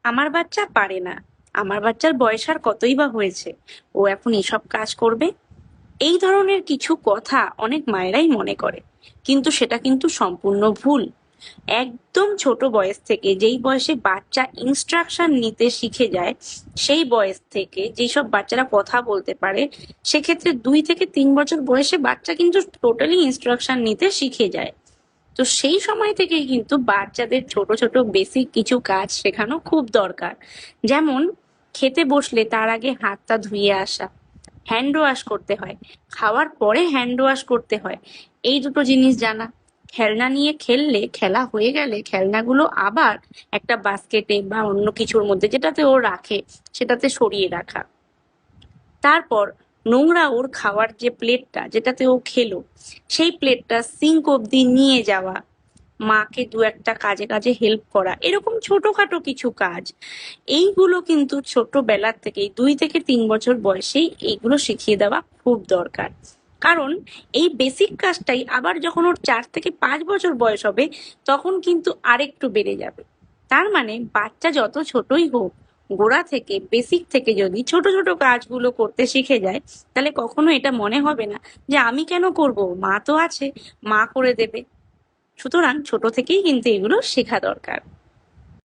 আমার বাচ্চা পারে না, আমার বাচ্চার বয়স আর কতই বা হয়েছে, ও এখন এসব কাজ করবে। এই ধরনের কিছু কথা অনেক মায়েরাই মনে করে, কিন্তু সেটা কিন্তু সম্পূর্ণ ভুল। একদম ছোট বয়স থেকে, যেই বয়সে বাচ্চা ইনস্ট্রাকশন নিতে শিখে যায়, সেই বয়স থেকে যেসব বাচ্চারা কথা বলতে পারে, সেক্ষেত্রে 2 থেকে 3 বছর বয়সে বাচ্চা কিন্তু টোটালি ইনস্ট্রাকশন নিতে শিখে যায়। তো সেই সময় থেকেই কিন্তু বাচ্চাদের ছোট ছোট বেসিক কিছু কাজ শেখানো খুব দরকার। যেমন খেতে বসলে তার আগে হাতটা ধুয়ে আসা, হ্যান্ড ওয়াশ করতে হয়, খাওয়ার পরে হ্যান্ড ওয়াশ করতে হয়, এই দুটো জিনিস জানা। খেলনা নিয়ে খেললে, খেলা হয়ে গেলে খেলনাগুলো আবার একটা বাস্কেটে বা অন্য কিছুর মধ্যে যেটাতে ও রাখে, সেটাতে সরিয়ে রাখা। তারপর নোংরা ওর খাওয়ার যে প্লেটটা যেটাতে ও খেলো, সেই প্লেটটা সিঙ্ক অব্দি নিয়ে যাওয়া, মাকে দু একটা কাজে কাজে হেল্প করা, এরকম ছোটখাটো কিছু কাজ। এইগুলো কিন্তু ছোটবেলার থেকেই 2 থেকে 3 বছর বয়সেই এইগুলো শিখিয়ে দেওয়া খুব দরকার। কারণ এই বেসিক কাজটাই আবার যখন ওর 4 থেকে 5 বছর বয়স হবে, তখন কিন্তু আরেকটু বেড়ে যাবে। তার মানে বাচ্চা যত ছোটই হোক, গোড়া থেকে বেসিক থেকে যদি ছোট ছোট কাজগুলো করতে শিখে যায়, তাহলে কখনো এটা মনে হবে না যে আমি কেন করব, মা তো আছে, মা করে দেবে। সুতরাং ছোট থেকেই কিন্তু এগুলো শেখা দরকার।